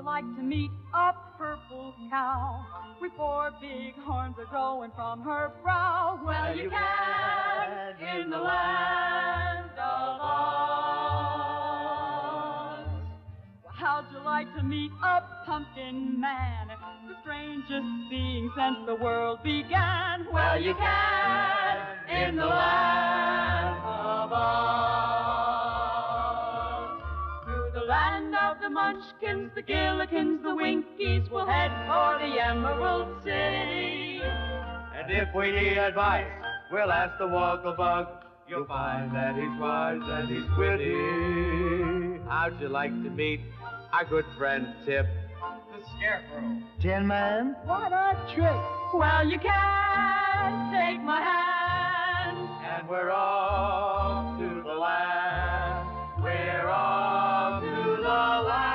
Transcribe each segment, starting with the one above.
like to meet a purple cow with four big horns are growing from her brow? Well, you can in the land of Oz. Well, how'd you like to meet a pumpkin man, the strangest being since the world began? Well, you can in the land of Oz. Through the land of the Munchkins, the Gillikins, the Winkies, we'll head for the Emerald City. And if we need advice, we'll ask the Wogglebug. You'll find that he's wise and he's witty. How'd you like to meet our good friend Tip? The Scarecrow. Tin Man? What a trick! Well, you can take my hand. And we're off to the land. We're off to the land.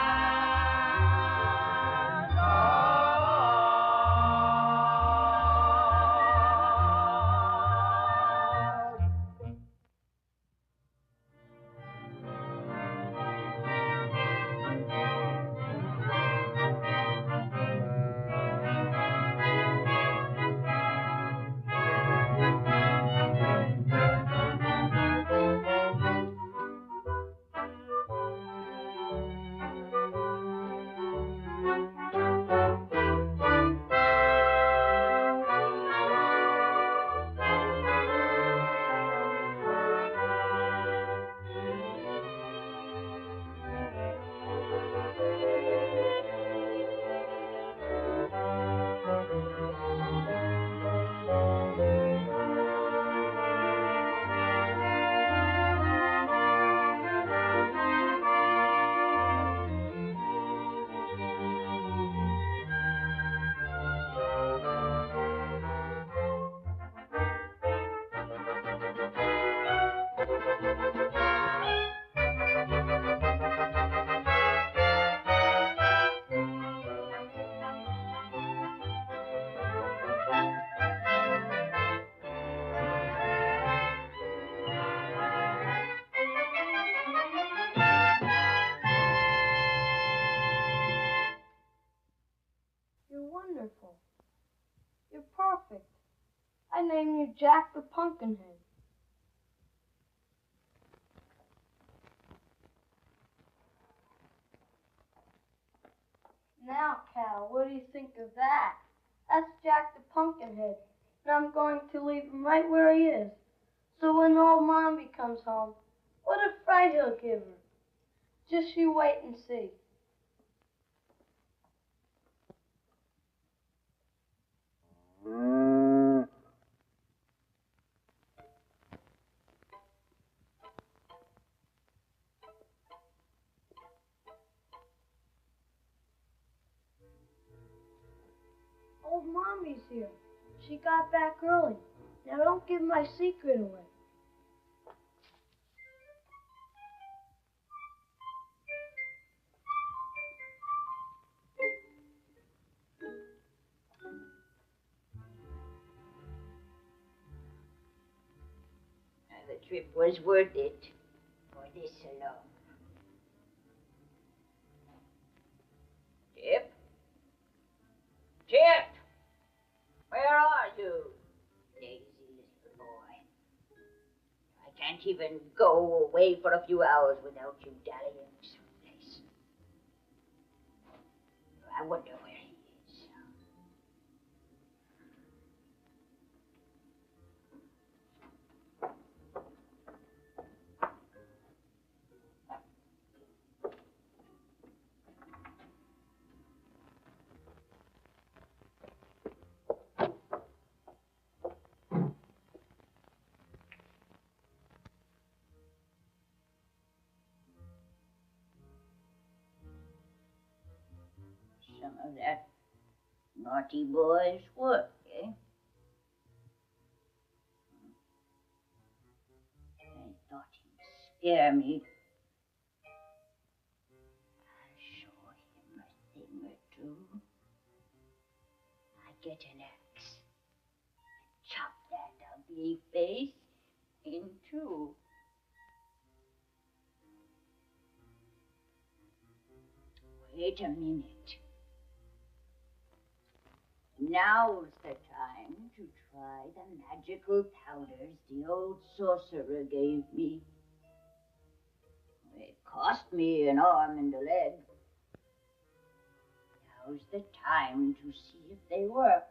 Wonderful. You're perfect. I name you Jack the Pumpkinhead. Now, Cal, what do you think of that? That's Jack the Pumpkinhead, and I'm going to leave him right where he is. So when old Mommy comes home, what a fright he'll give her. Just you wait and see. Old Mommy's here. She got back early. Now don't give my secret away. The trip was worth it for this alone. Tip? Tip! Where are you, lazy little boy? I can't even go away for a few hours without you dallying someplace. I wonder where he is. Some of that naughty boy's work, eh? I thought he'd scare me. I'll show him a thing or two. I get an axe and chop that ugly face in two. Wait wait a minute. Now's the time to try the magical powders the old sorcerer gave me. It cost me an arm and a leg. Now's the time to see if they work.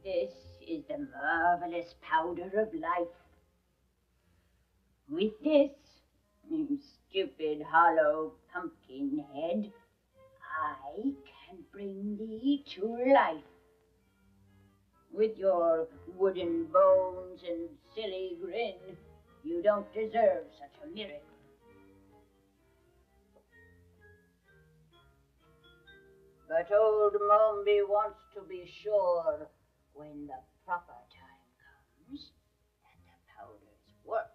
This is the marvelous powder of life. With this, you stupid hollow pumpkin head, I can bring thee to life. With your wooden bones and silly grin, you don't deserve such a miracle. But old Mombi wants to be sure when the proper time comes that the powders work.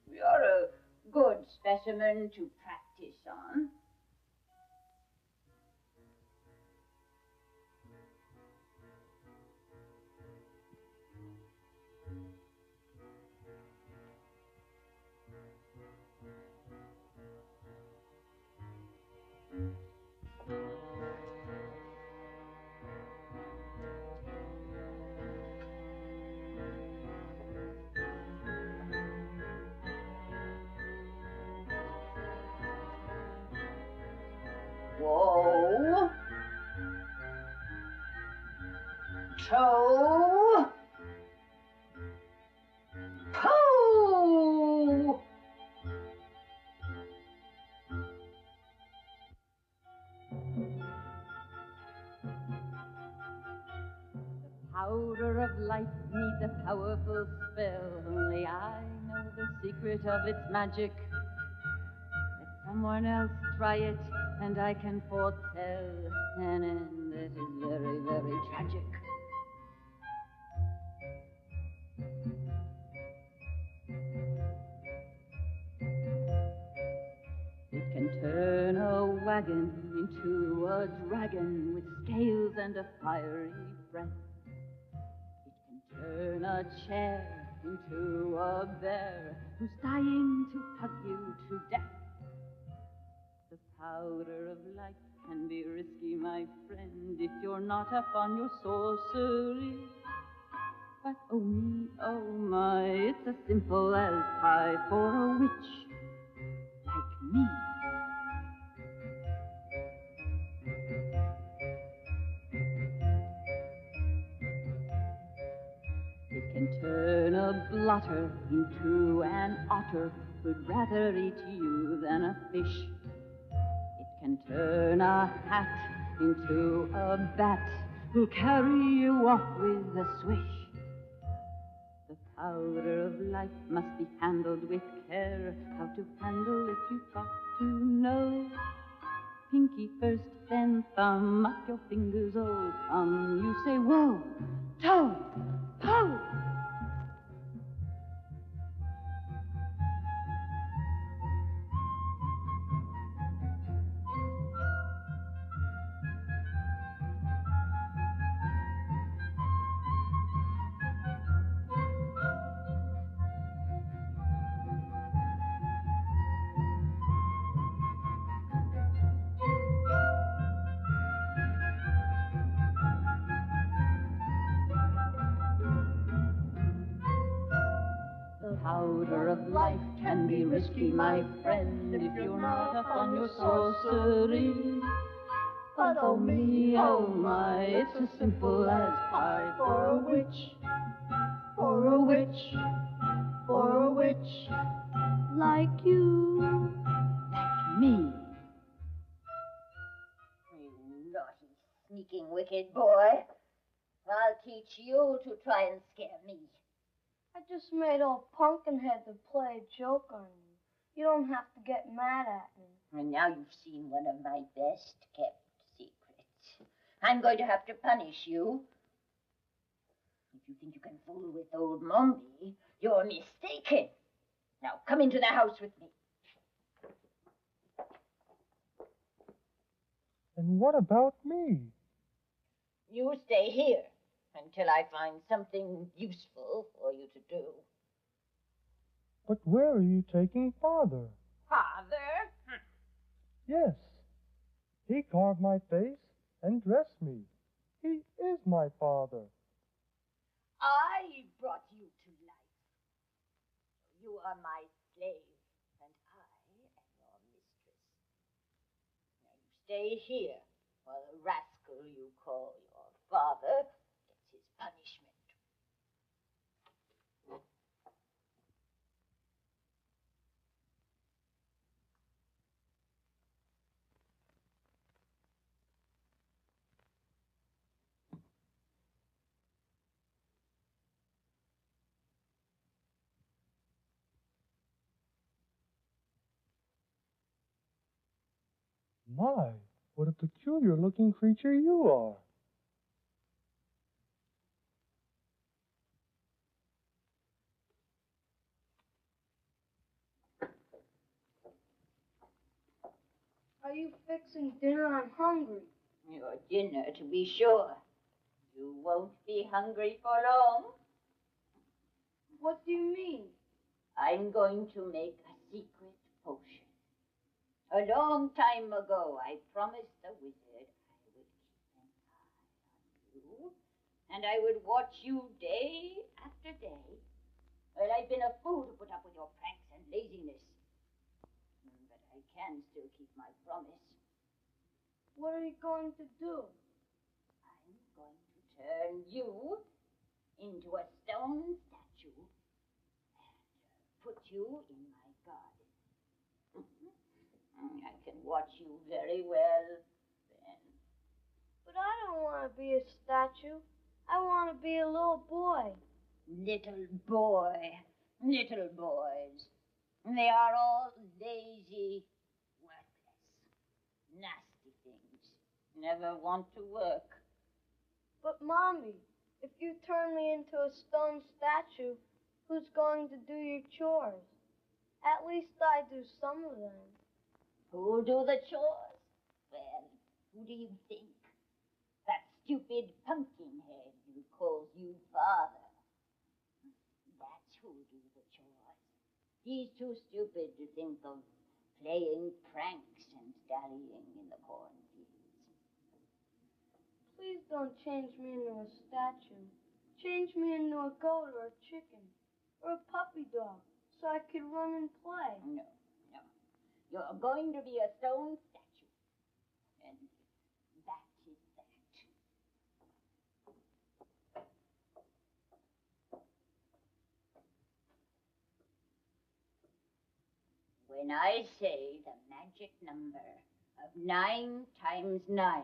You're a good specimen to practice on. Whoa. Toe. Pooh. The powder of life needs a powerful spell. Only I know the secret of its magic. Let someone else try it, and I can foretell an end that is very, very tragic. It can turn a wagon into a dragon with scales and a fiery breath. It can turn a chair into a bear who's dying to hug you to death. The powder of life can be risky, my friend, if you're not up on your sorcery. But oh me, oh my, it's as simple as pie for a witch like me. It can turn a blotter into an otter who'd rather eat you than a fish. It can turn a hat into a bat who'll carry you off with a swish. The powder of life must be handled with care. How to handle it you've got to know. Pinky first, then thumb, up your fingers all come. You say whoa, toe, po. Powder of life can be risky, my friend, if you're not up on your sorcery. But oh me, oh my, it's as simple as pie for a witch, for a witch, for a witch like you, like me. You naughty, sneaking, wicked boy. I'll teach you to try and scare me. I just made old Pumpkinhead to play a joke on you. You don't have to get mad at me. And now you've seen one of my best kept secrets. I'm going to have to punish you. If you think you can fool with old Mombi, you're mistaken. Now come into the house with me. And what about me? You stay here until I find something useful for you to do. But where are you taking Father? Father? Yes. He carved my face and dressed me. He is my father. I brought you to life. You are my slave, and I am your mistress. Now you stay here while the rascal you call your father gets his punishment. My, what a peculiar-looking creature you are. Are you fixing dinner? I'm hungry. Your dinner, to be sure. You won't be hungry for long. What do you mean? I'm going to make a secret potion. A long time ago, I promised the wizard I would keep an eye on you, and I would watch you day after day. Well, I've been a fool to put up with your pranks and laziness. But I can still keep my promise. What are you going to do? I'm going to turn you into a stone statue and put you in my garden. I can watch you very well then. But I don't want to be a statue. I want to be a little boy. Little boy. Little boys. They are all lazy, worthless, nasty things. Never want to work. But, Mommy, if you turn me into a stone statue, who's going to do your chores? At least I do some of them. Who'll do the chores? Well, who do you think? That stupid Pumpkinhead who calls you father. That's who'll do the chores. He's too stupid to think of playing pranks and dallying in the cornfields. Please don't change me into a statue. Change me into a goat or a chicken or a puppy dog so I could run and play. No. You're going to be a stone statue. And that is that. When I say the magic number of 9 times 9,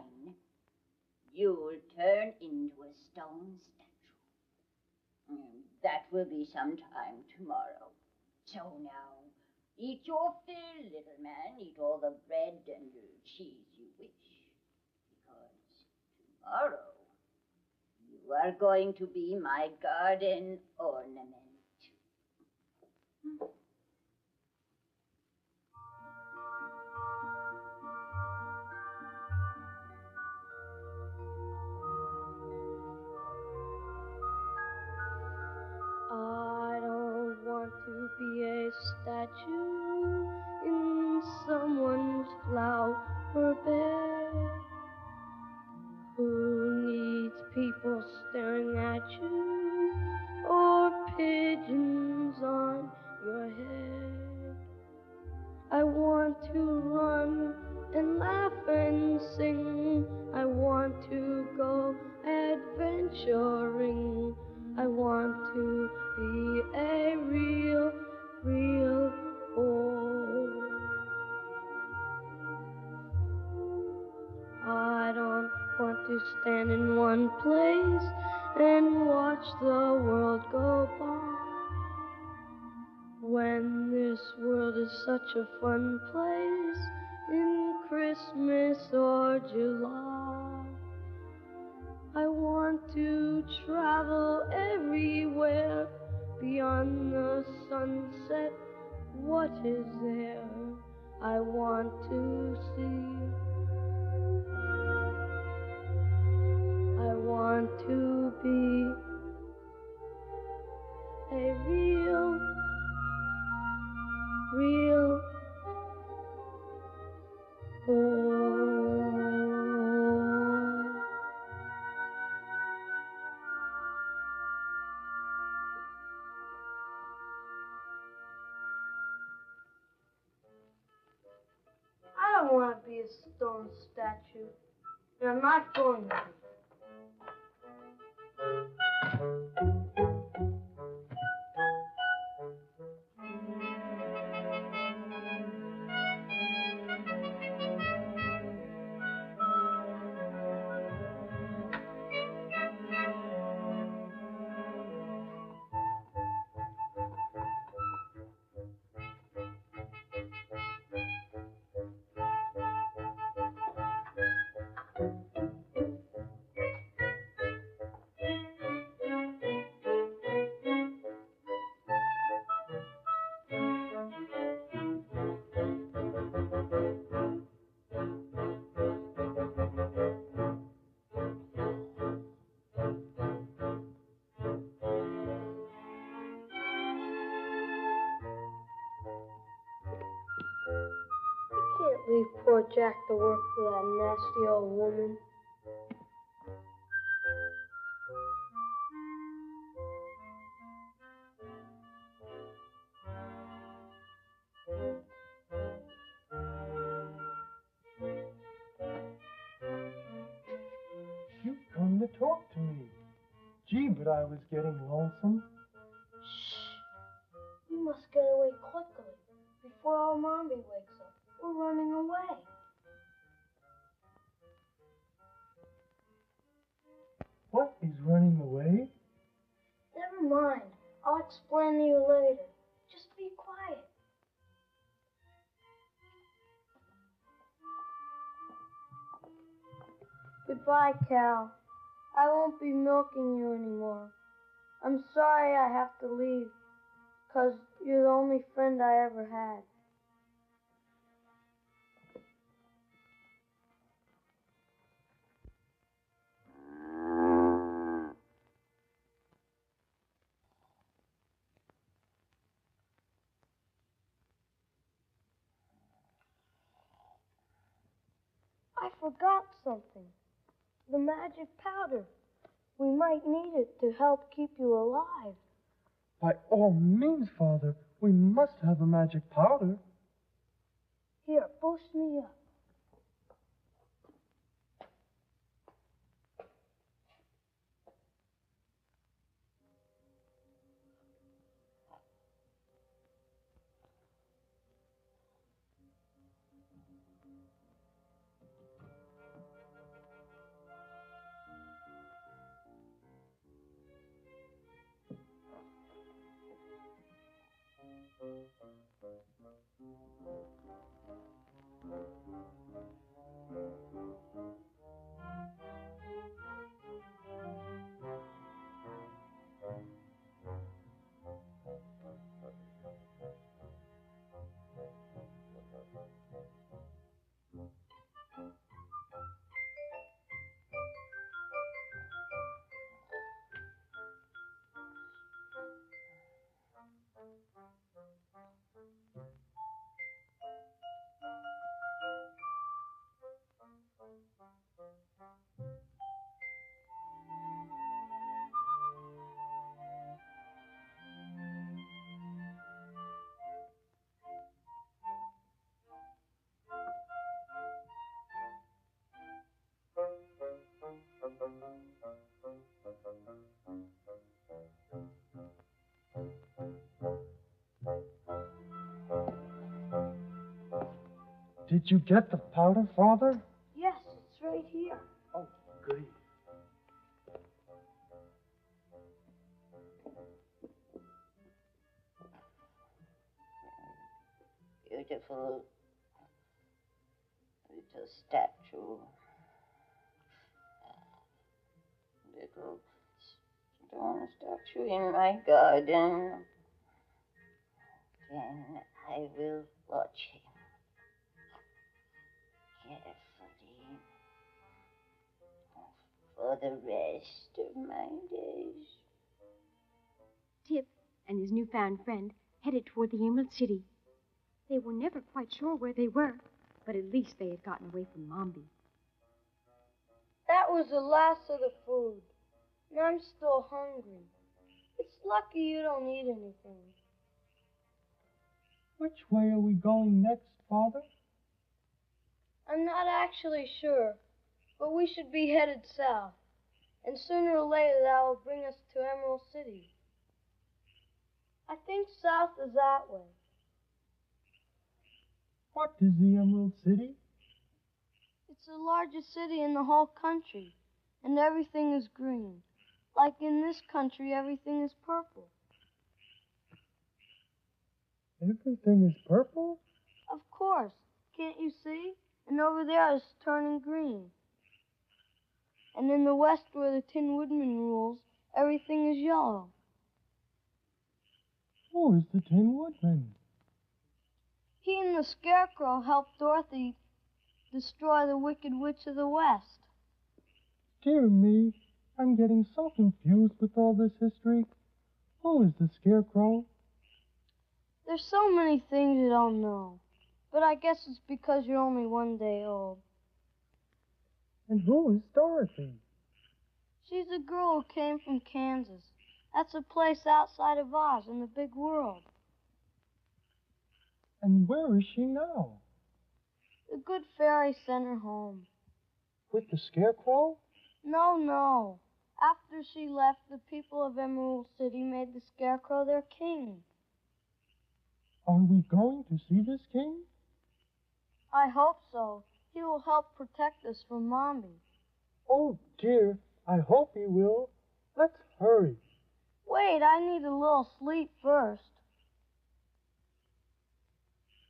you'll turn into a stone statue. That will be sometime tomorrow. So now, eat your fill, little man. Eat all the bread and cheese you wish. Because tomorrow, you are going to be my garden ornament. I don't want to be a statue in someone's flower bed who needs people staring at you or pigeons on your head. I want to run and laugh and sing. I want to go adventuring. I want to be a real boy. I don't want to stand in one place and watch the world go by. When this world is such a fun place in Christmas or July, I want to travel everywhere beyond the sunset. What is there I want to see? want to be a real boy. I don't want to be a stone statue, and I'm not going to be. Can't leave poor Jack to work for that nasty old woman. You come to talk to me. Gee, but I was getting lonesome. Shh! You must get away quickly before our mommy wakes up. We're running away. What is running away? Never mind. I'll explain to you later. Just be quiet. Goodbye, Cal. I won't be milking you anymore. I'm sorry I have to leave, 'cause you're the only friend I ever had. I forgot something. The magic powder. We might need it to help keep you alive. By all means, Father, we must have the magic powder. Here, boost me up. Did you get the powder, Father? Yes, it's right here. Oh, goody. Beautiful little statue. Little stone statue in my garden. Then I will watch him carefully for the rest of my days. Tip and his newfound friend headed toward the Emerald City. They were never quite sure where they were, but at least they had gotten away from Mombi. That was the last of the food, and I'm still hungry. It's lucky you don't eat anything. Which way are we going next, Father? I'm not actually sure, but we should be headed south, and sooner or later that will bring us to Emerald City. I think south is that way. What is the Emerald City? It's the largest city in the whole country, and everything is green. Like in this country, everything is purple. Everything is purple? Of course. Can't you see? And over there is turning green. And in the west, where the Tin Woodman rules, everything is yellow. Who is the Tin Woodman? He and the Scarecrow helped Dorothy destroy the Wicked Witch of the West. Dear me, I'm getting so confused with all this history. Who is the Scarecrow? There's so many things you don't know. But I guess it's because you're only 1 day old. And who is Dorothy? She's a girl who came from Kansas. That's a place outside of Oz in the big world. And where is she now? The good fairy sent her home. With the Scarecrow? No. After she left, the people of Emerald City made the Scarecrow their king. Are we going to see this king? I hope so. He will help protect us from Mombi. Oh, dear, I hope he will. Let's hurry. Wait, I need a little sleep first.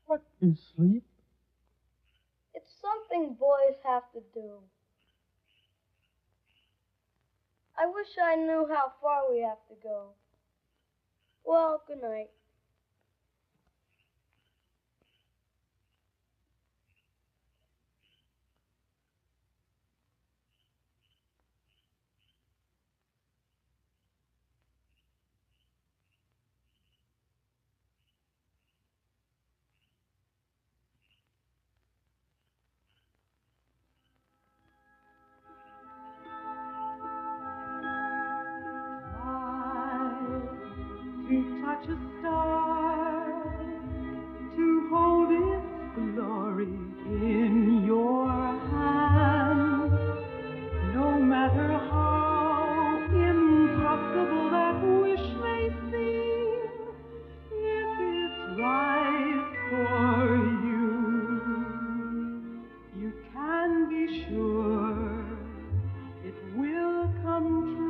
What is sleep? It's something boys have to do. I wish I knew how far we have to go. Well, good night. To touch a star, to hold its glory in your hand, no matter how impossible that wish may seem, if it's right for you, you can be sure it will come true.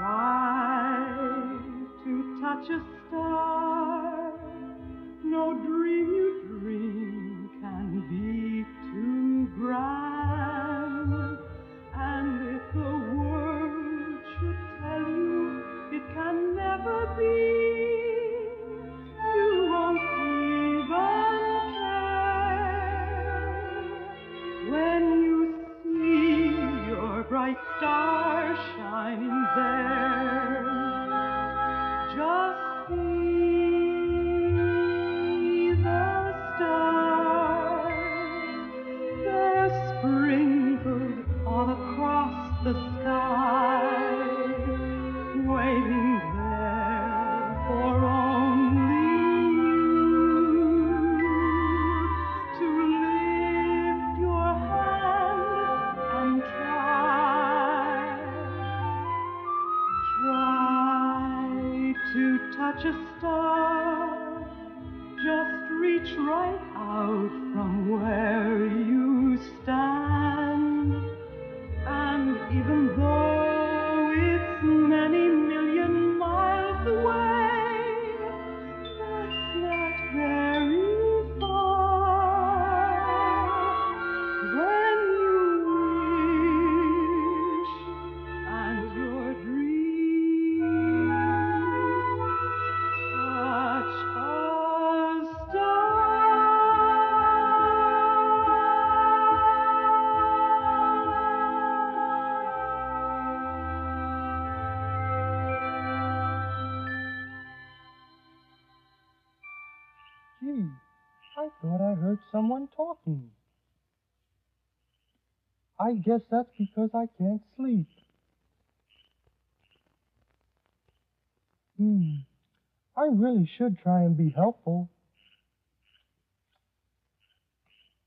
Try to touch a star. No dream you dream can be too grand. And if the world should tell you it can never be, you won't even care. When you see your bright star shining there, just see the stars. They're sprinkled all across the sky, waiting there for only you to lift your hand and try to touch a star. Just reach right out from where you stand. And even though it's many million miles away, that's not very far. When you wish and your dreams touch a star. I thought I heard someone talking. I guess that's because I can't sleep. I really should try and be helpful.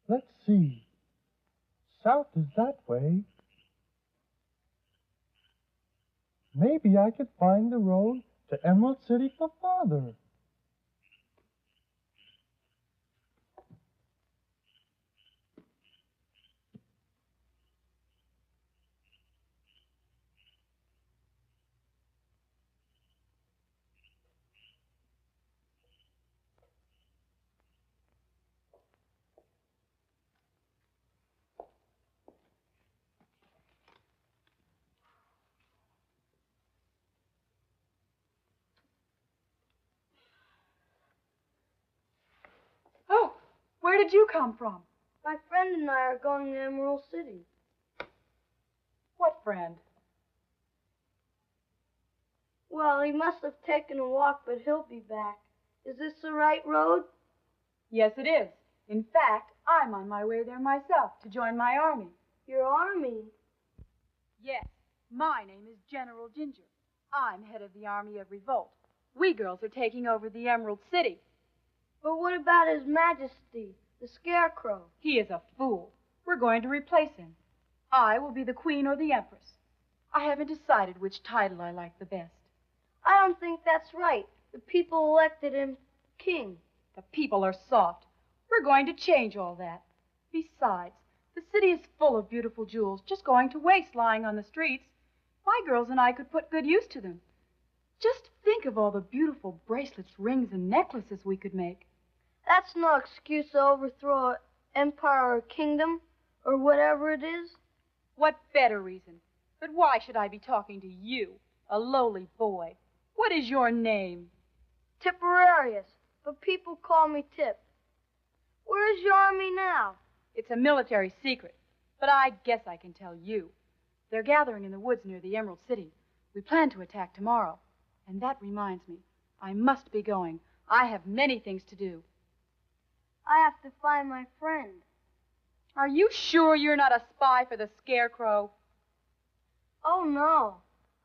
Let's see. South is that way. Maybe I could find the road to Emerald City for Father. Oh, where did you come from? My friend and I are going to Emerald City. What friend? Well, he must have taken a walk, but he'll be back. Is this the right road? Yes, it is. In fact, I'm on my way there myself to join my army. Your army? Yes, my name is General Ginger. I'm head of the Army of Revolt. We girls are taking over the Emerald City. But what about His Majesty, the Scarecrow? He is a fool. We're going to replace him. I will be the Queen or the Empress. I haven't decided which title I like the best. I don't think that's right. The people elected him king. The people are soft. We're going to change all that. Besides, the city is full of beautiful jewels just going to waste lying on the streets. My girls and I could put good use to them. Just think of all the beautiful bracelets, rings, and necklaces we could make. That's no excuse to overthrow an empire or kingdom or whatever it is. What better reason? But why should I be talking to you, a lowly boy? What is your name? Tipperarius, but people call me Tip. Where's your army now? It's a military secret, but I guess I can tell you. They're gathering in the woods near the Emerald City. We plan to attack tomorrow. And that reminds me, I must be going. I have many things to do. I have to find my friend. Are you sure you're not a spy for the Scarecrow? Oh, no.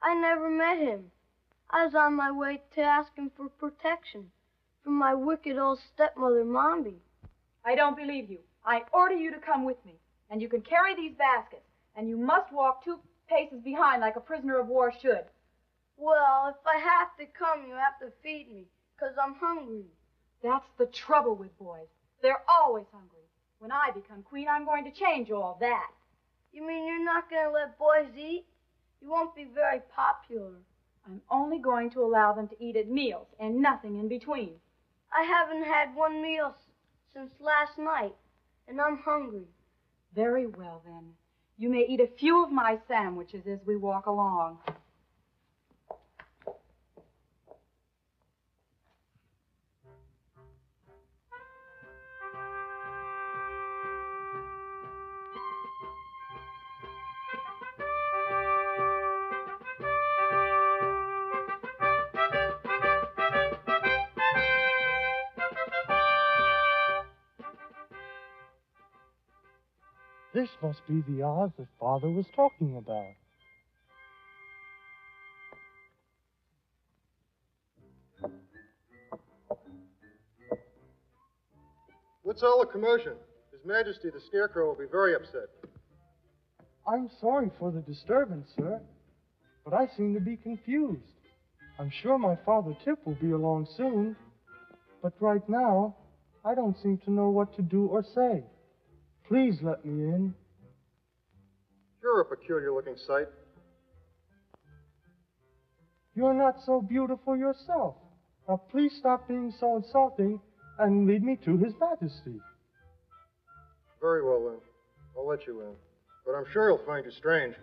I never met him. I was on my way to ask him for protection from my wicked old stepmother, Mombi. I don't believe you. I order you to come with me. And you can carry these baskets. And you must walk 2 paces behind like a prisoner of war should. Well, if I have to come, you have to feed me, 'cause I'm hungry. That's the trouble with boys. They're always hungry. When I become queen, I'm going to change all that. You mean you're not going to let boys eat? You won't be very popular. I'm only going to allow them to eat at meals and nothing in between. I haven't had one meal since last night, and I'm hungry. Very well, then. You may eat a few of my sandwiches as we walk along. This must be the Oz that Father was talking about. What's all the commotion? His Majesty the Scarecrow will be very upset. I'm sorry for the disturbance, sir, but I seem to be confused. I'm sure my father Tip will be along soon, but right now, I don't seem to know what to do or say. Please let me in. You're a peculiar-looking sight. You're not so beautiful yourself. Now, please stop being so insulting and lead me to His Majesty. Very well, then. I'll let you in. But I'm sure he'll find you strange.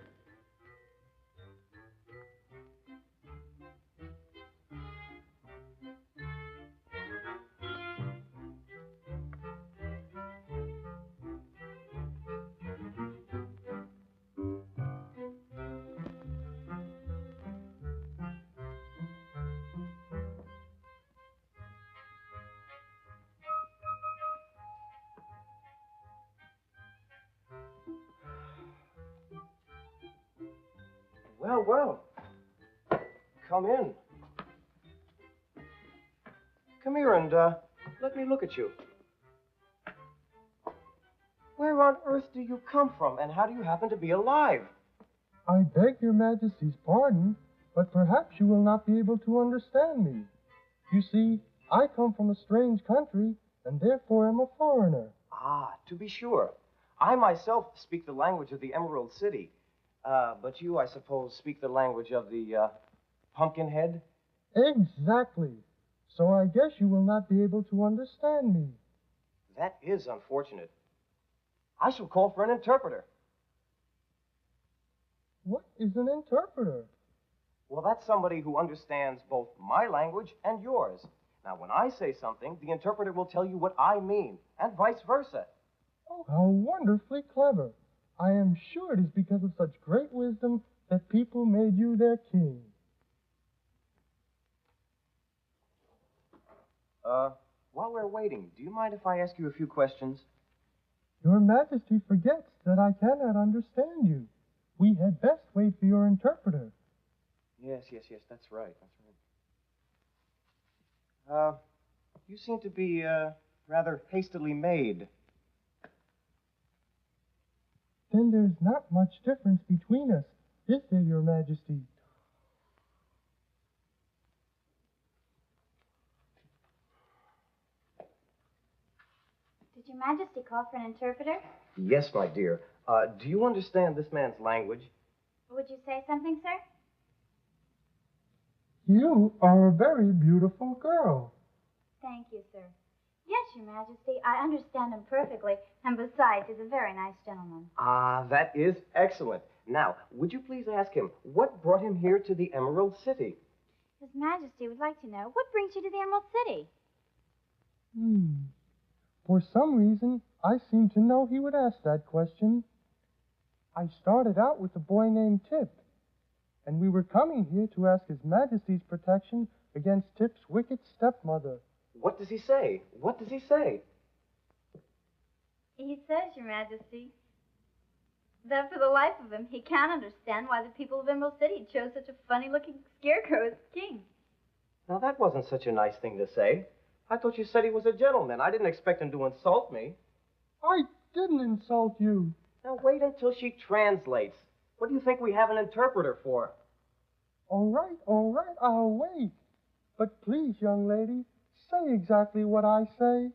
Well, well. Come in. Come here and, let me look at you. Where on earth do you come from, and how do you happen to be alive? I beg your Majesty's pardon, but perhaps you will not be able to understand me. You see, I come from a strange country, and therefore am a foreigner. Ah, to be sure. I myself speak the language of the Emerald City. But you, I suppose, speak the language of the, Pumpkinhead? Exactly. So I guess you will not be able to understand me. That is unfortunate. I shall call for an interpreter. What is an interpreter? Well, that's somebody who understands both my language and yours. Now, when I say something, the interpreter will tell you what I mean, and vice versa. Oh, how wonderfully clever. I am sure it is because of such great wisdom that people made you their king. While we're waiting, do you mind if I ask you a few questions? Your Majesty forgets that I cannot understand you. We had best wait for your interpreter. Yes, that's right. You seem to be, rather hastily made. Then there's not much difference between us, is there, Your Majesty? Did Your Majesty call for an interpreter? Yes, my dear. Do you understand this man's language? Would you say something, sir? You are a very beautiful girl. Thank you, sir. Yes, Your Majesty, I understand him perfectly, and besides, he's a very nice gentleman. Ah, that is excellent. Now, would you please ask him what brought him here to the Emerald City? His Majesty would like to know, what brings you to the Emerald City? For some reason, I seem to know he would ask that question. I started out with a boy named Tip, and we were coming here to ask His Majesty's protection against Tip's wicked stepmother. What does he say? What does he say? He says, Your Majesty, that for the life of him, he can't understand why the people of Emerald City chose such a funny-looking scarecrow as king. Now, that wasn't such a nice thing to say. I thought you said he was a gentleman. I didn't expect him to insult me. I didn't insult you. Now, wait until she translates. What do you think we have an interpreter for? All right, I'll wait. But please, young lady, say exactly what I say.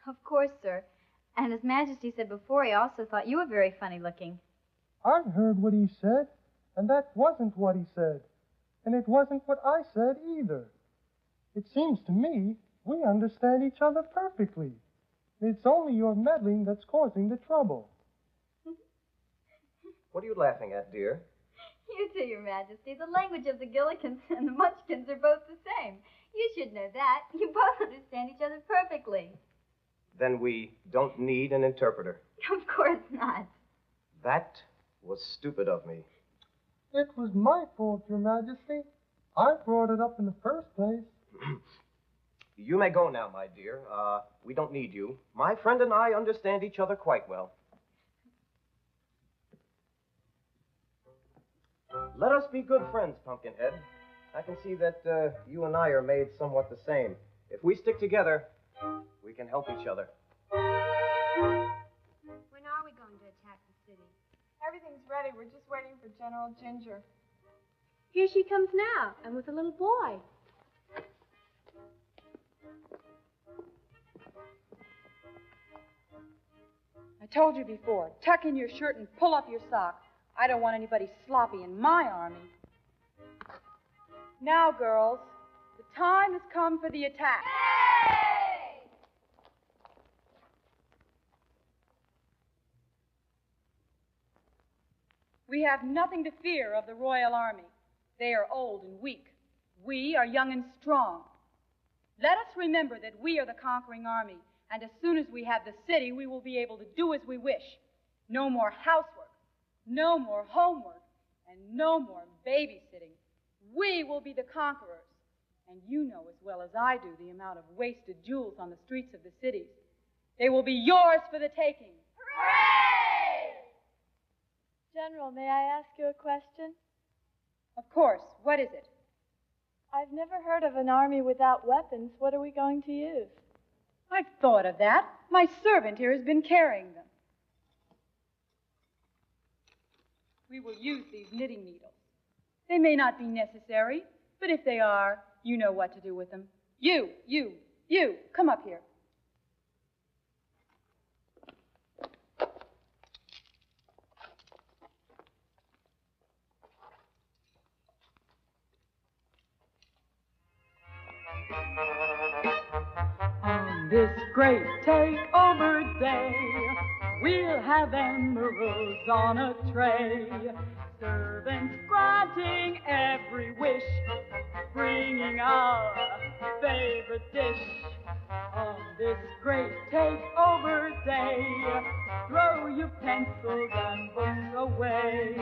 Of course, sir. And His Majesty said before he also thought you were very funny-looking. I heard what he said, and that wasn't what he said. And it wasn't what I said either. It seems to me we understand each other perfectly. It's only your meddling that's causing the trouble. What are you laughing at, dear? You too, Your Majesty. The language of the Gillikins and the Munchkins are both the same. You should know that. You both understand each other perfectly. Then we don't need an interpreter. Of course not. That was stupid of me. It was my fault, Your Majesty. I brought it up in the first place. You may go now, my dear. We don't need you. My friend and I understand each other quite well. Let us be good friends, Pumpkinhead. I can see that you and I are made somewhat the same. If we stick together, we can help each other. When are we going to attack the city? Everything's ready. We're just waiting for General Ginger. Here she comes now, and with a little boy. I told you before, tuck in your shirt and pull up your sock. I don't want anybody sloppy in my army. Now, girls, the time has come for the attack. Hey! We have nothing to fear of the Royal Army. They are old and weak. We are young and strong. Let us remember that we are the conquering army, and as soon as we have the city, we will be able to do as we wish. No more housework, no more homework, and no more babysitting. We will be the conquerors. And you know as well as I do the amount of wasted jewels on the streets of the cities. They will be yours for the taking. Hooray! General, may I ask you a question? Of course. What is it? I've never heard of an army without weapons. What are we going to use? I've thought of that. My servant here has been carrying them. We will use these knitting needles. They may not be necessary, but if they are, you know what to do with them. You, come up here. On this great takeover day, we'll have emeralds on a tray. Servants granting every wish, bringing our favorite dish. On this great takeover day, throw your pencils and books away.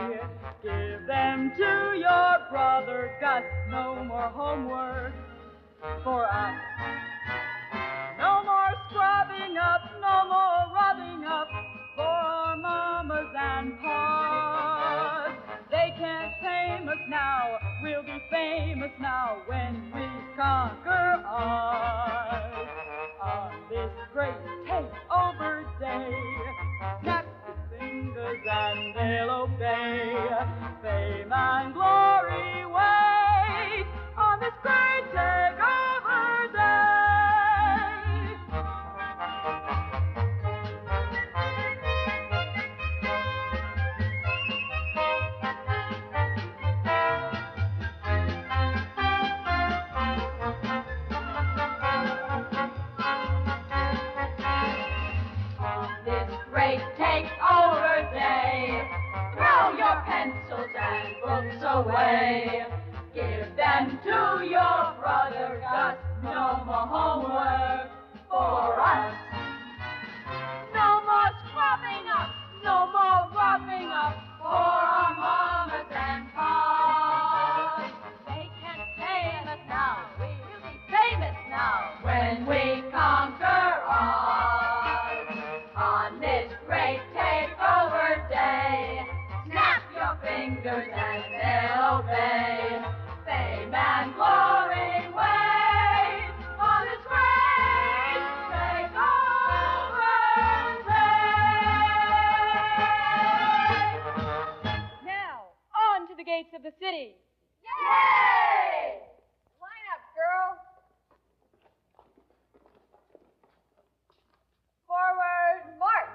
Give them to your brother Gus. No more homework for us. No more scrubbing up, no more rubbing up for our mamas and pa's. They can't tame us now, we'll be famous now when we conquer Oz. On this great takeover day, snap your fingers and they'll obey. Fame and glory wait on this great takeover day. Takeover day, throw your pencils and books away. Give them to your brother Gus. No more homework for us. No more scrubbing up, no more rubbing up for our mamas and pa's. They can't tame us now, we'll be famous now when we conquer Oz. On this great takeover day, snap your fingers and they'll obey. Fame and glory wait on this great takeover day. Now, on to the gates of the city. Yay! Line up, girls. Forward, march.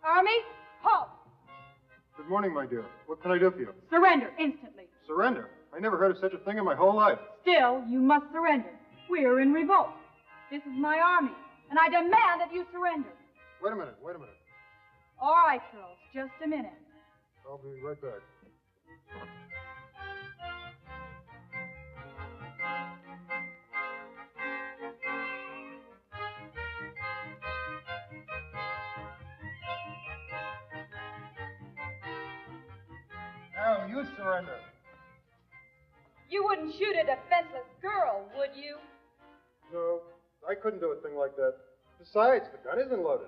Army, halt! Good morning, my dear. What can I do for you? Surrender instantly. Surrender? I never heard of such a thing in my whole life. Still, you must surrender. We are in revolt. This is my army, and I demand that you surrender. Wait a minute. All right, girls, just a minute. I'll be right back. Now you surrender. You wouldn't shoot a defenseless girl, would you? No, I couldn't do a thing like that. Besides, the gun isn't loaded.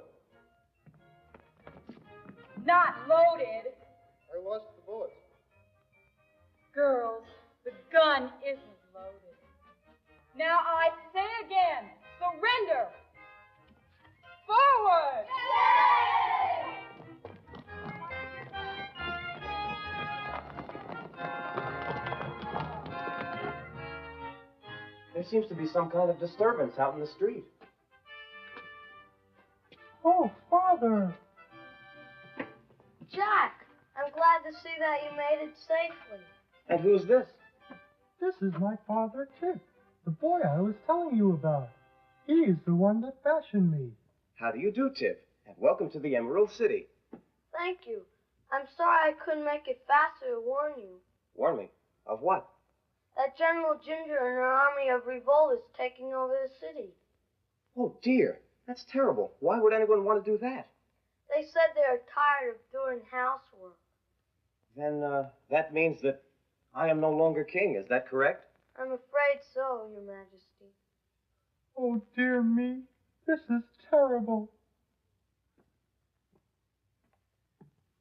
Not loaded. I lost the bullets. Girls, the gun isn't loaded. Now I say again, surrender. Forward! Yay! There seems to be some kind of disturbance out in the street. Oh, Father! Jack, I'm glad to see that you made it safely. And who's this? This is my father, Tip, the boy I was telling you about. He is the one that fashioned me. How do you do, Tip? And welcome to the Emerald City. Thank you. I'm sorry I couldn't make it faster to warn you. Warn me. Of what? that General Ginger and her army of revolt is taking over the city. Oh, dear. That's terrible. Why would anyone want to do that? They said they are tired of doing housework. Then, that means that I am no longer king. Is that correct? I'm afraid so, Your Majesty. Oh, dear me. This is terrible.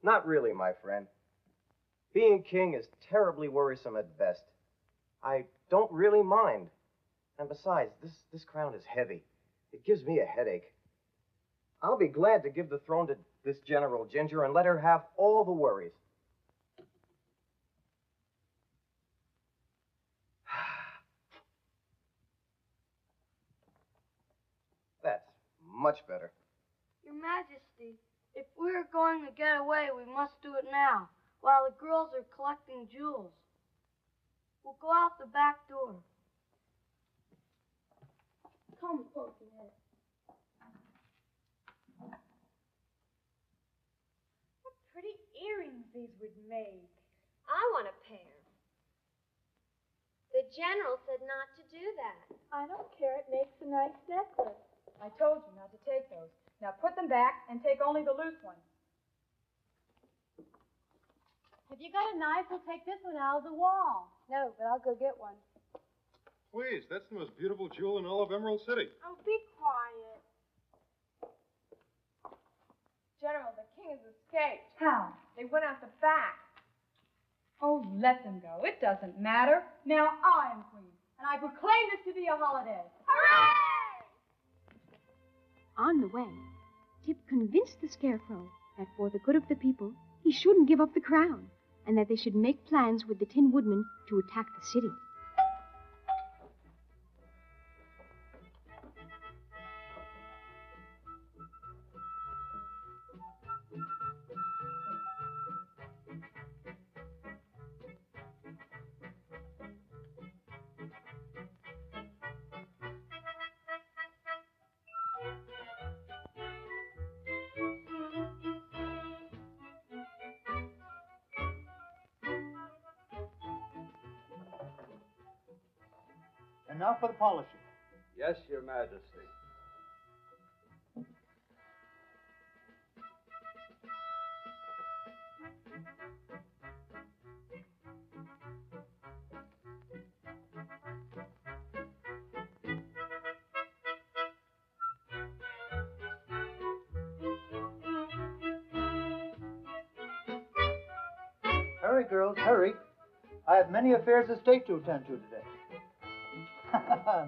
Not really, my friend. Being king is terribly worrisome at best. I don't really mind. And besides, this crown is heavy. It gives me a headache. I'll be glad to give the throne to this General Ginger and let her have all the worries. That's much better. Your Majesty, if we're going to get away, we must do it now, while the girls are collecting jewels. We'll go out the back door. Come, Pumpkinhead. What pretty earrings these would make. I want a pair. The general said not to do that. I don't care. It makes a nice necklace. I told you not to take those. Now put them back and take only the loose ones. Have you got a knife? We'll take this one out of the wall. No, but I'll go get one. Please, that's the most beautiful jewel in all of Emerald City. Oh, be quiet. General, the king has escaped. How? They went out the back. Oh, let them go. It doesn't matter. Now I am queen, and I proclaim this to be a holiday. Hooray! On the way, Tip convinced the Scarecrow that for the good of the people, he shouldn't give up the crown, and that they should make plans with the Tin Woodman to attack the city. And now for the polishing. Yes, Your Majesty. Hurry, girls, hurry. I have many affairs of state to attend to today.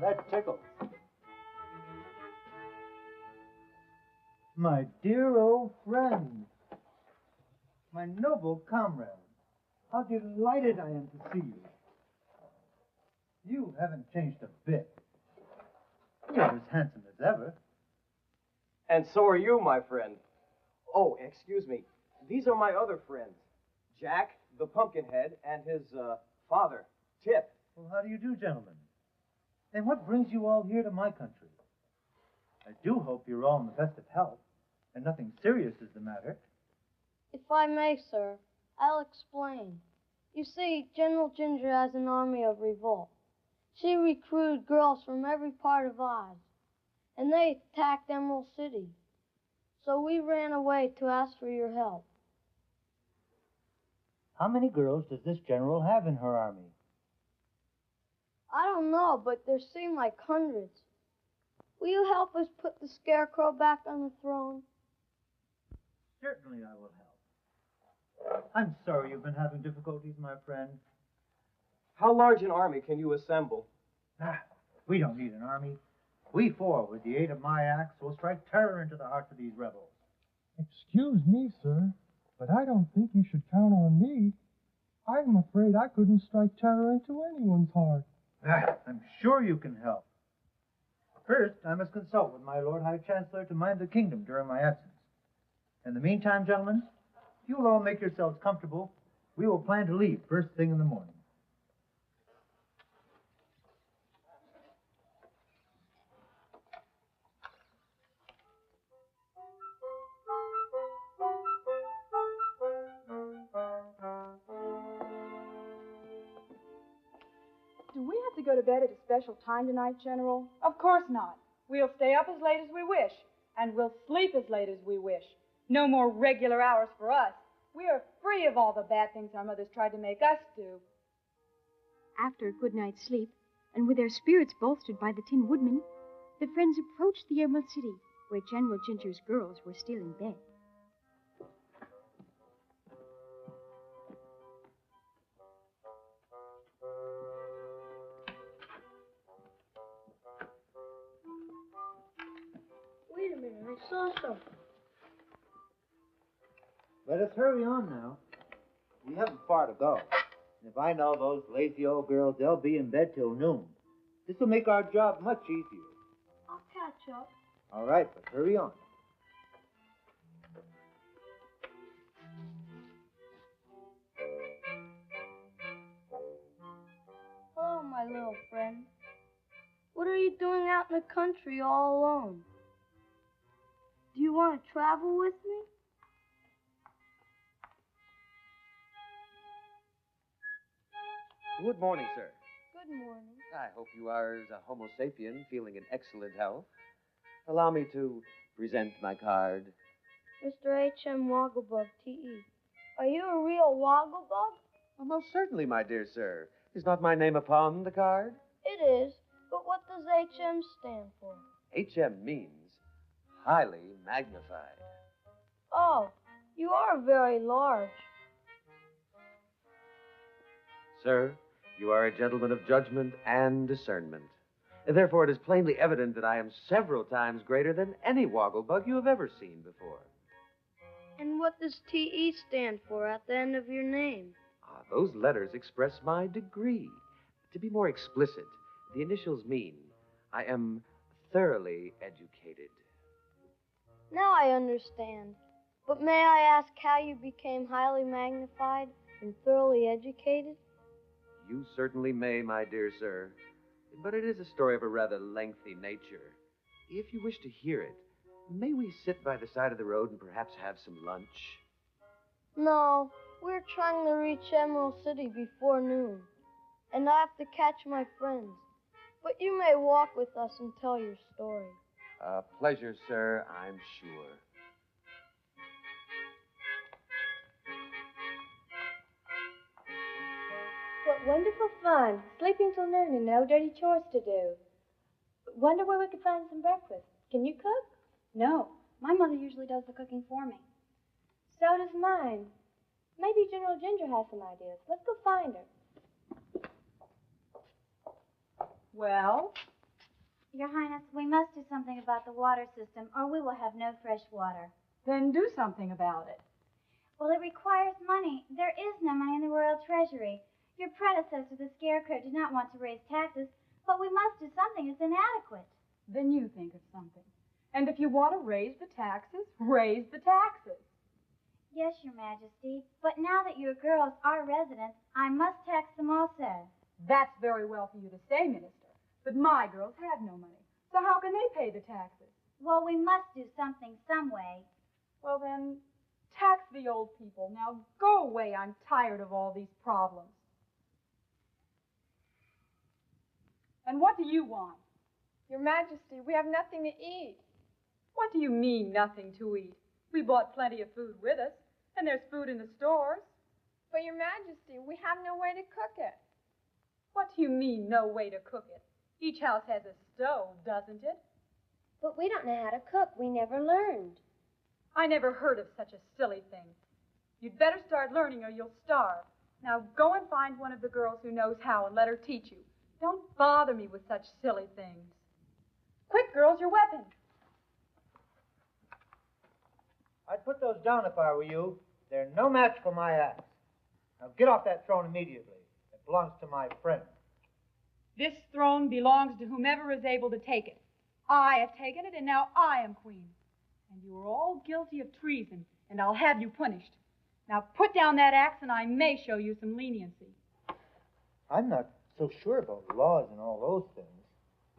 That tickles. My dear old friend, my noble comrade, how delighted I am to see you. You haven't changed a bit. You're as handsome as ever. And so are you, my friend. Oh, excuse me. These are my other friends. Jack, the Pumpkinhead, and his, father, Tip. Well, how do you do, gentlemen? And what brings you all here to my country? I do hope you're all in the best of health, and nothing serious is the matter. If I may, sir, I'll explain. You see, General Ginger has an army of revolt. She recruited girls from every part of Oz, and they attacked Emerald City. So we ran away to ask for your help. How many girls does this general have in her army? I don't know, but there seem like hundreds. Will you help us put the Scarecrow back on the throne? Certainly I will help. I'm sorry you've been having difficulties, my friend. How large an army can you assemble? We don't need an army. We four, with the aid of my axe, will strike terror into the hearts of these rebels. Excuse me, sir, but I don't think you should count on me. I'm afraid I couldn't strike terror into anyone's heart. I'm sure you can help. First, I must consult with my Lord High Chancellor to mind the kingdom during my absence. In the meantime, gentlemen, if you'll all make yourselves comfortable, we will plan to leave first thing in the morning. go to bed at a special time tonight, General? Of course not. We'll stay up as late as we wish, and we'll sleep as late as we wish. No more regular hours for us. We are free of all the bad things our mothers tried to make us do. After a good night's sleep, and with their spirits bolstered by the Tin Woodman, the friends approached the Emerald City, where General Ginger's girls were still in bed. Wait a minute, I saw something. Let us hurry on now. We haven't far to go. And if I know those lazy old girls, they'll be in bed till noon. This will make our job much easier. I'll catch up. All right, but hurry on. Hello, my little friend. What are you doing out in the country all alone? Do you want to travel with me? Good morning, sir. Good morning. I hope you are, as a Homo sapien, feeling in excellent health. Allow me to present my card. Mr. H.M. Wogglebug, T.E. Are you a real Wogglebug? Oh, most certainly, my dear sir. Is not my name upon the card? It is, but what does H.M. stand for? HM means highly magnified. Oh, you are very large. Sir, you are a gentleman of judgment and discernment. Therefore, it is plainly evident that I am several times greater than any Wogglebug you have ever seen before. And what does T.E. stand for at the end of your name? Those letters express my degree. To be more explicit, the initials mean I am thoroughly educated. Now I understand. But may I ask how you became highly magnified and thoroughly educated? You certainly may, my dear sir. But it is a story of a rather lengthy nature. If you wish to hear it, may we sit by the side of the road and perhaps have some lunch? No, we're trying to reach Emerald City before noon. And I have to catch my friends. But you may walk with us and tell your story. A pleasure, sir, I'm sure. What wonderful fun. Sleeping till noon and no dirty chores to do. Wonder where we could find some breakfast. Can you cook? No, my mother usually does the cooking for me. So does mine. Maybe General Ginger has some ideas. Let's go find her. Well? Your Highness, we must do something about the water system, or we will have no fresh water. Then do something about it. Well, it requires money. There is no money in the royal treasury. Your predecessor, the Scarecrow, did not want to raise taxes, but we must do something. It's inadequate. Then you think of something. And if you want to raise the taxes, raise the taxes. Yes, Your Majesty, but now that your girls are residents, I must tax them also. That's very well for you to say, Minister, but my girls have no money, so how can they pay the taxes? Well, we must do something some way. Well, then, tax the old people. Now, go away. I'm tired of all these problems. And what do you want? Your Majesty, we have nothing to eat. What do you mean, nothing to eat? We bought plenty of food with us, and there's food in the stores. But, Your Majesty, we have no way to cook it. What do you mean, no way to cook it? Each house has a stove, doesn't it? But we don't know how to cook. We never learned. I never heard of such a silly thing. You'd better start learning or you'll starve. Now go and find one of the girls who knows how and let her teach you. Don't bother me with such silly things. Quick, girls, your weapons. I'd put those down if I were you. They're no match for my axe. Now get off that throne immediately. It belongs to my friend. This throne belongs to whomever is able to take it. I have taken it, and now I am queen. And you are all guilty of treason, and I'll have you punished. Now put down that axe, and I may show you some leniency. I'm not so sure about laws and all those things.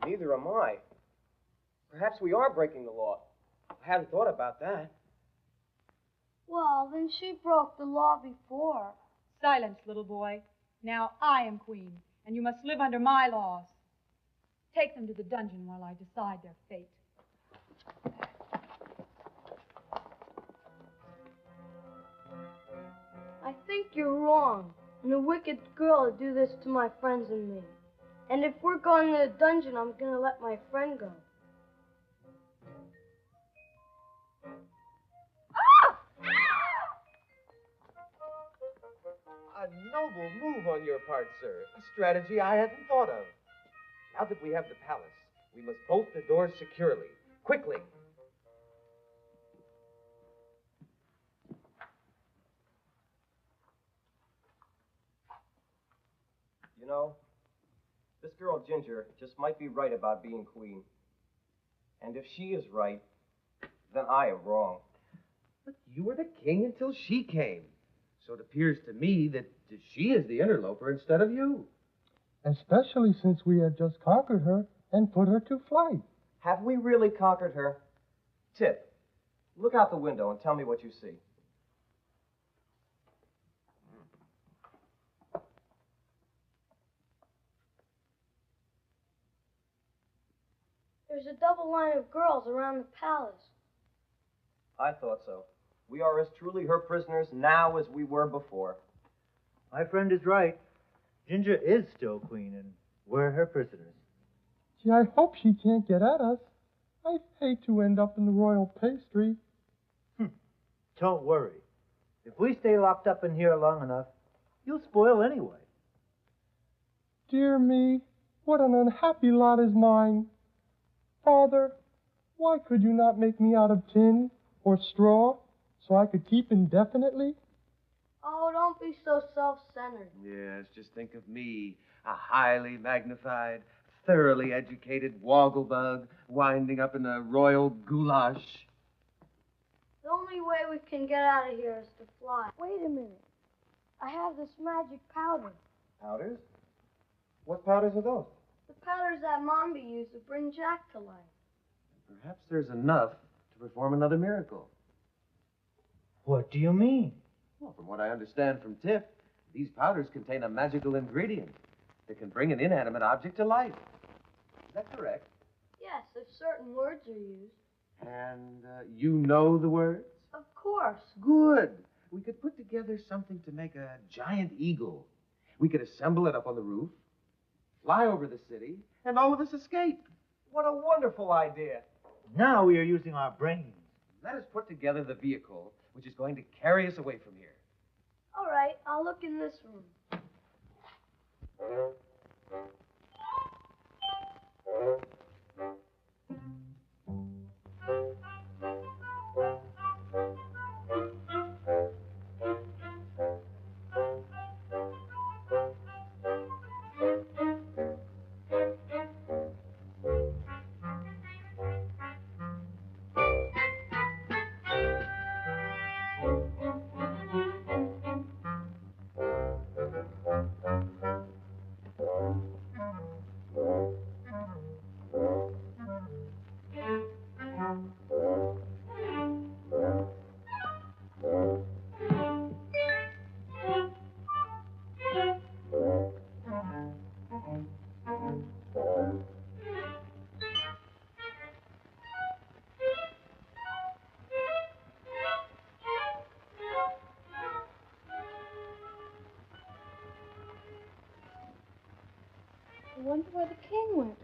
Neither am I. Perhaps we are breaking the law. I hadn't thought about that. Well, then she broke the law before. Silence, little boy. Now I am queen, and you must live under my laws. Take them to the dungeon while I decide their fate. I think you're wrong, and a wicked girl to do this to my friends and me. And if we're going to the dungeon, I'm going to let my friend go. A noble move on your part, sir. A strategy I hadn't thought of. Now that we have the palace, we must bolt the doors securely. Quickly. You know, this girl Ginger just might be right about being queen. And if she is right, then I am wrong. But you were the king until she came. So it appears to me that she is the interloper instead of you. Especially since we had just conquered her and put her to flight. Have we really conquered her? Tip, look out the window and tell me what you see. There's a double line of girls around the palace. I thought so. We are as truly her prisoners now as we were before. My friend is right. Ginger is still queen, and we're her prisoners. Gee, I hope she can't get at us. I'd hate to end up in the royal pastry. Don't worry. If we stay locked up in here long enough, you'll spoil anyway. Dear me, what an unhappy lot is mine. Father, why could you not make me out of tin or straw so I could keep indefinitely? Oh, don't be so self-centered. Yes, just think of me, a highly magnified, thoroughly educated wogglebug winding up in a royal goulash. The only way we can get out of here is to fly. Wait a minute. I have this magic powder. Powders? What powders are those? The powders that Mombi used to bring Jack to life. Perhaps there's enough to perform another miracle. What do you mean? Well, from what I understand from Tip, these powders contain a magical ingredient that can bring an inanimate object to life. Is that correct? Yes, if certain words are used. And you know the words? Of course. Good. We could put together something to make a giant eagle. We could assemble it up on the roof, fly over the city, and all of us escape. What a wonderful idea. Now we are using our brains. Let us put together the vehicle which is going to carry us away from here. All right, I'll look in this room. I wonder where the king went.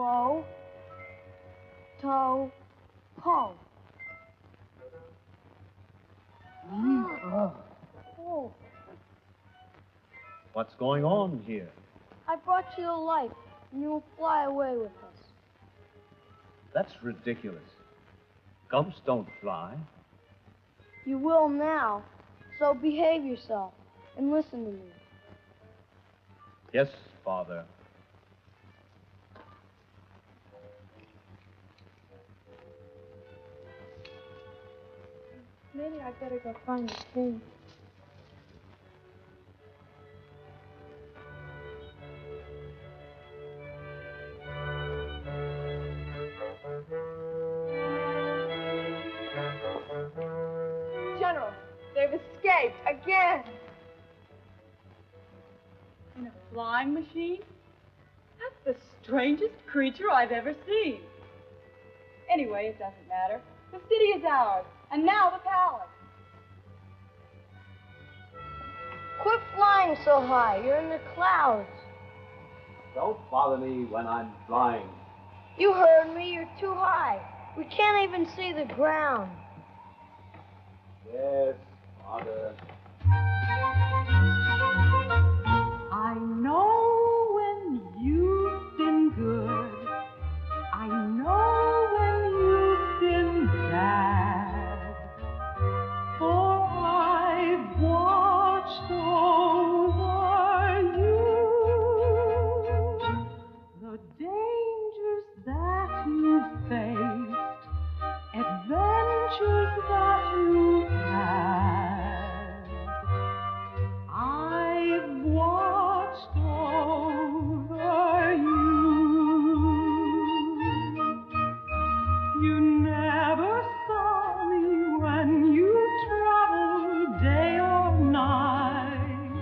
Blow. Toe. Pull. Oh. What's going on here? I brought you to life, and you will fly away with us. That's ridiculous. Gumps don't fly. You will now, so behave yourself and listen to me. Yes, Father. Maybe I'd better go find the king. General, they've escaped again. In a flying machine? That's the strangest creature I've ever seen. Anyway, it doesn't matter. The city is ours, and now the palace. Quit flying so high. You're in the clouds. Don't bother me when I'm flying. You heard me. You're too high. We can't even see the ground. Yes, Father. I know when you've been good. I know when you've been bad. For I've watched over you. The dangers that you've faced, adventures that you've had. I've watched over you. You never saw me when you traveled day or night,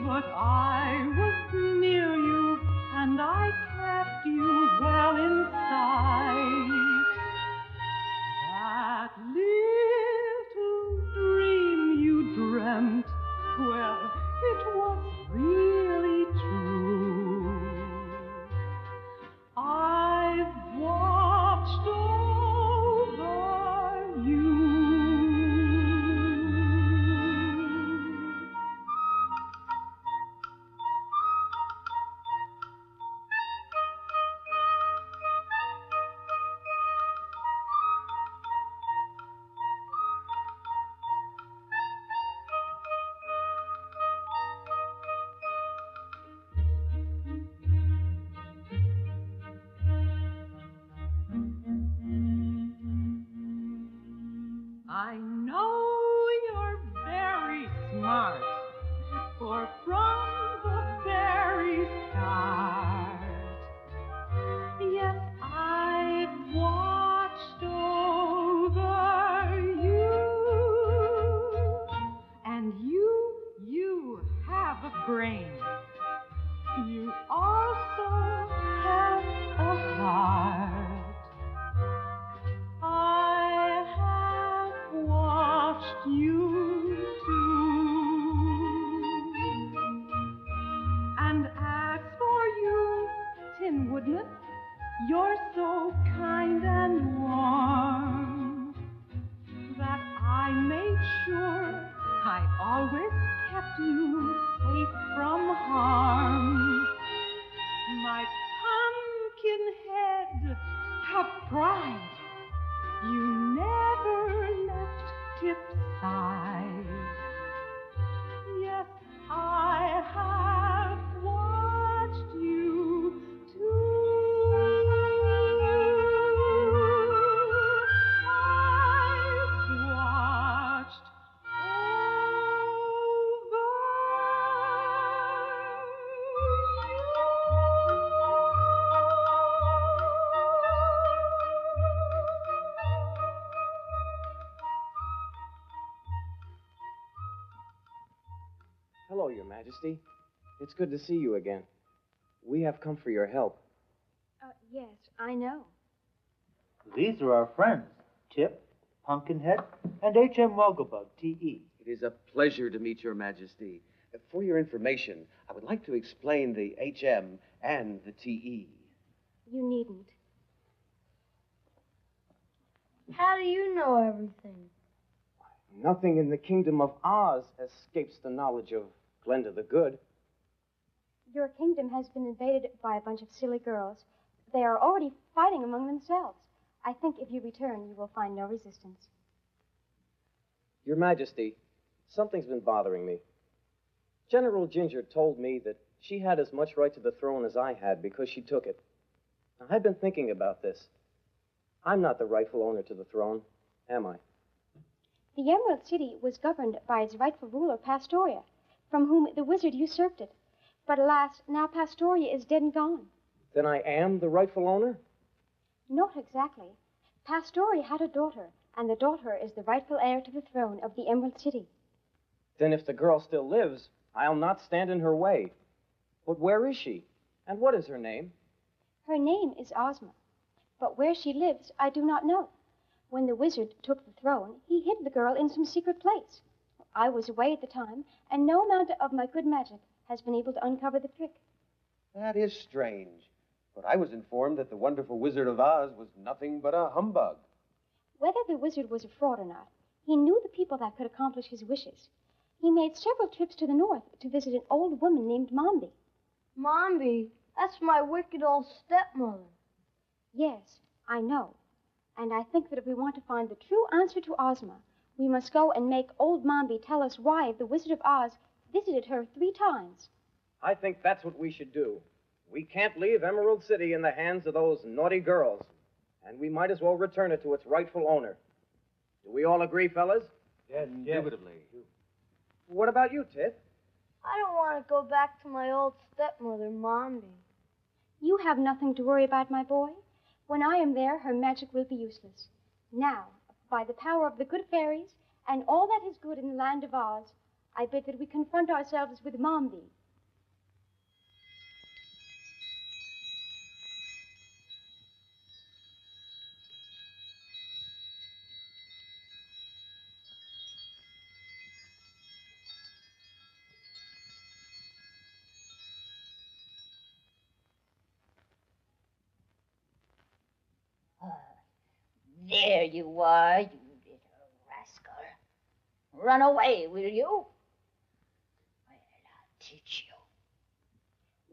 but I was near you and I kept you well in sight. That little dream you dreamt, well, it was really true. I've watched over you. I know you're very smart, for from the very start, yes, I've watched over you. And you have a brain. You also have a heart. I have watched you too. And as for you, Tin Woodman, you're so kind and warm that I made sure I always kept you safe from harm. My pumpkin head, have pride. You never left Tip's side. Yes, I have watched you too. I've watched Hello, Your Majesty. It's good to see you again. We have come for your help. Yes, I know. These are our friends, Tip, Pumpkinhead, and H.M. Wogglebug, T.E. It is a pleasure to meet Your Majesty. For your information, I would like to explain the HM and the TE. You needn't. How do you know everything? Nothing in the kingdom of Oz escapes the knowledge of Glenda the Good. Your kingdom has been invaded by a bunch of silly girls. They are already fighting among themselves. I think if you return, you will find no resistance. Your Majesty, something's been bothering me. General Ginger told me that she had as much right to the throne as I had because she took it. Now, I've been thinking about this. I'm not the rightful owner to the throne, am I? The Emerald City was governed by its rightful ruler, Pastoria, from whom the wizard usurped it. But alas, now Pastoria is dead and gone. Then I am the rightful owner? Not exactly. Pastoria had a daughter, and the daughter is the rightful heir to the throne of the Emerald City. Then if the girl still lives, I'll not stand in her way. But where is she? And what is her name? Her name is Ozma. But where she lives, I do not know. When the wizard took the throne, he hid the girl in some secret place. I was away at the time, and no amount of my good magic has been able to uncover the trick. That is strange. But I was informed that the wonderful Wizard of Oz was nothing but a humbug. Whether the wizard was a fraud or not, he knew the people that could accomplish his wishes. He made several trips to the north to visit an old woman named Mombi. Mombi? That's my wicked old stepmother. Yes, I know. And I think that if we want to find the true answer to Ozma, we must go and make old Mombi tell us why the Wizard of Oz visited her 3 times. I think that's what we should do. We can't leave Emerald City in the hands of those naughty girls, and we might as well return it to its rightful owner. Do we all agree, fellas? Yes, indubitably. What about you, Tip? I don't want to go back to my old stepmother, Mombi. You have nothing to worry about, my boy. When I am there, her magic will be useless. Now, by the power of the good fairies and all that is good in the land of Oz, I bid that we confront ourselves with Mombi. There you are, you little rascal. Run away, will you? Well, I'll teach you.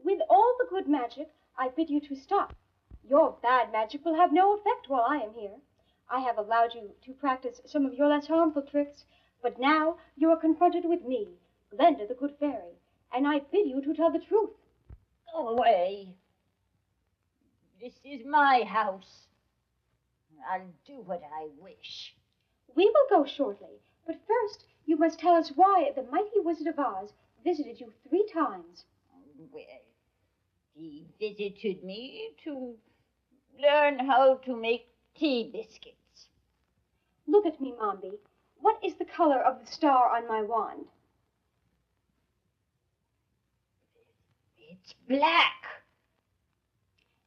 With all the good magic, I bid you to stop. Your bad magic will have no effect while I am here. I have allowed you to practice some of your less harmful tricks, but now you are confronted with me, Glenda the Good Fairy, and I bid you to tell the truth. Go away. This is my house. I'll do what I wish. We will go shortly, but first you must tell us why the mighty Wizard of Oz visited you 3 times. Well, he visited me to learn how to make tea biscuits. Look at me, Mombi. What is the color of the star on my wand? It's black.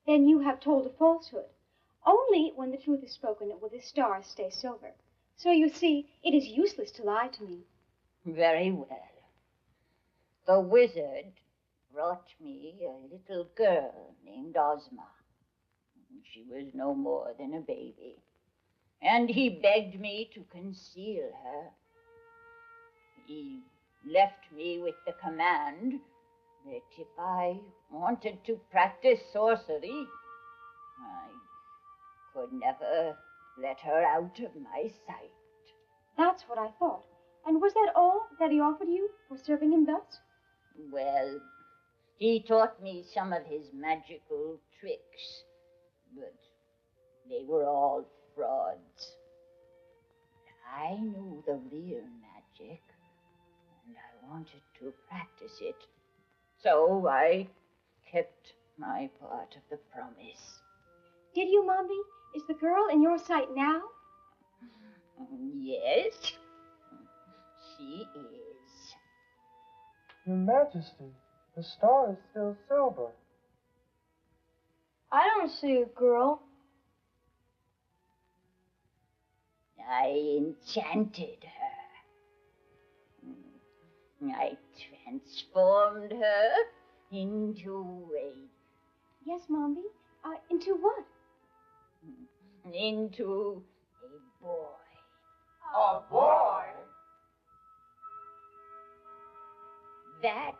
Then you have told a falsehood. Only when the truth is spoken will the star stay silver. So you see, it is useless to lie to me. Very well. The wizard brought me a little girl named Ozma. She was no more than a baby, and he begged me to conceal her. He left me with the command that if I wanted to practice sorcery, I could never let her out of my sight. That's what I thought. And was that all that he offered you for serving him thus? Well, he taught me some of his magical tricks, but they were all frauds. I knew the real magic, and I wanted to practice it. So I kept my part of the promise. Did you, Mombi? Is the girl in your sight now? Yes, she is. Your Majesty, the star is still silver. I don't see a girl. I enchanted her. I transformed her into a... Yes, Mombi, Into what? Into a boy. A boy? That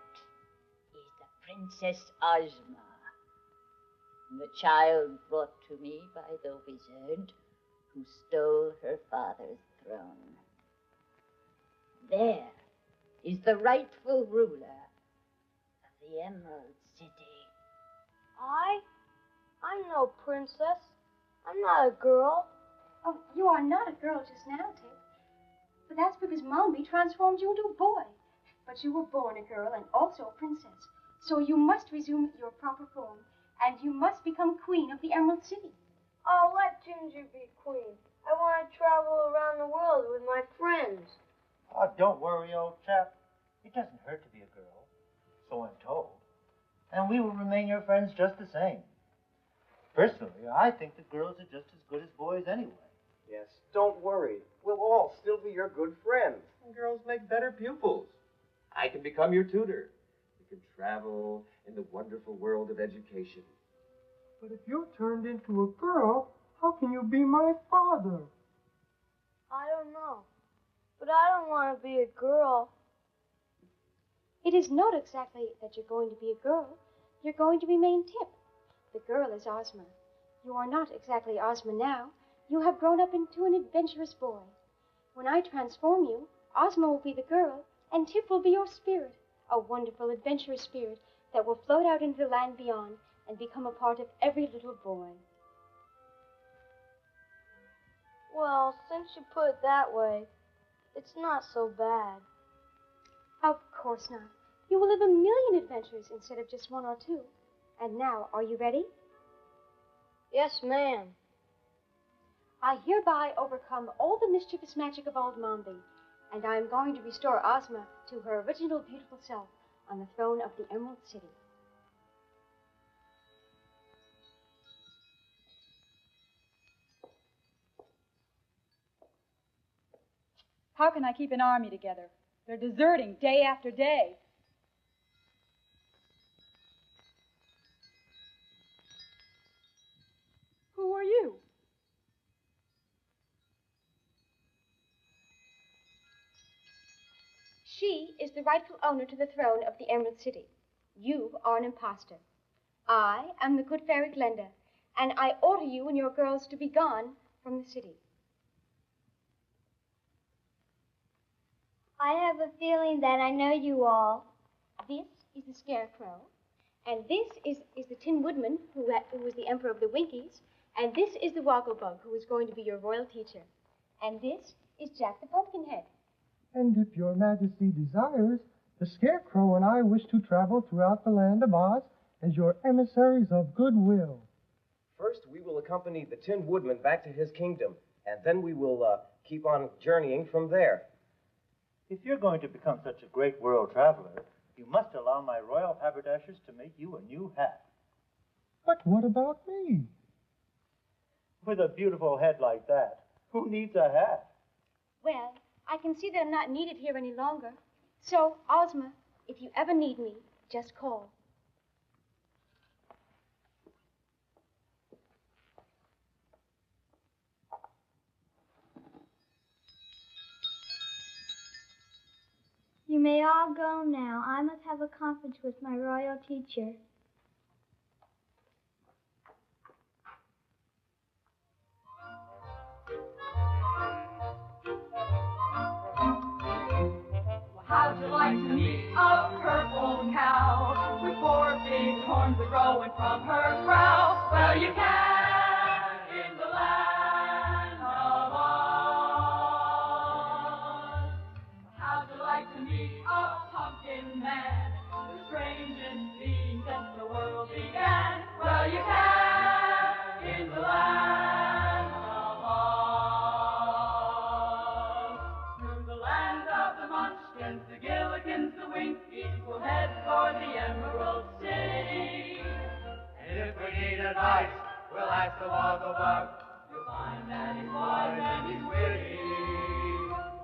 is the Princess Ozma, the child brought to me by the wizard who stole her father's throne. There is the rightful ruler of the Emerald City. I'm no princess. I'm not a girl. Oh, you are not a girl just now, Tip. But that's because Mombi transformed you into a boy. But you were born a girl and also a princess. So you must resume your proper form, and you must become queen of the Emerald City. Oh, let Ginger be queen. I want to travel around the world with my friends. Oh, don't worry, old chap. It doesn't hurt to be a girl. So I'm told. And we will remain your friends just the same. Personally, I think that girls are just as good as boys anyway. Yes, don't worry. We'll all still be your good friends. And girls make better pupils. I can become your tutor. We can travel in the wonderful world of education. But if you're turned into a girl, how can you be my father? I don't know. But I don't want to be a girl. It is not exactly that you're going to be a girl. You're going to remain Tip. The girl is Ozma. You are not exactly Ozma now. You have grown up into an adventurous boy. When I transform you, Ozma will be the girl, and Tip will be your spirit, a wonderful adventurous spirit that will float out into the land beyond and become a part of every little boy. Well, since you put it that way, it's not so bad. Of course not. You will live a million adventures instead of just one or two. And now, are you ready? Yes, ma'am. I hereby overcome all the mischievous magic of old Mombi, and I am going to restore Ozma to her original beautiful self on the throne of the Emerald City. How can I keep an army together? They're deserting day after day. Who are you? She is the rightful owner to the throne of the Emerald City. You are an impostor. I am the good fairy Glenda, and I order you and your girls to be gone from the city. I have a feeling that I know you all. This is the Scarecrow, and this is the Tin Woodman, who was the Emperor of the Winkies, and this is the Wogglebug, who is going to be your royal teacher. And this is Jack the Pumpkinhead. And if your majesty desires, the Scarecrow and I wish to travel throughout the land of Oz as your emissaries of goodwill. First, we will accompany the Tin Woodman back to his kingdom, and then we will keep on journeying from there. If you're going to become such a great world traveler, you must allow my royal haberdashers to make you a new hat. But what about me? With a beautiful head like that, who needs a hat? Well, I can see that I'm not needed here any longer. So, Ozma, if you ever need me, just call. You may all go now. I must have a conference with my royal teacher. How'd you like to meet a purple cow with four big horns that growing from her brow? Well, you can in the land of Oz. How'd you like to meet a pumpkin man, the strangest being since the world began? Well, you can in the land of Oz. Through the land of the Munchkins, the Gillikins, the Winkies, we'll head for the Emerald City. And if we need advice, we'll ask the Wogglebug. You'll find that he's wise and he's witty.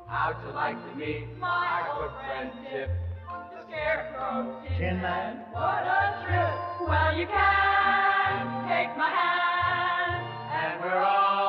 How'd you like to meet My old friend Tip, the Scarecrow. Scarecrow, Tin Man. what a trip. Well, you can take my hand, and we're all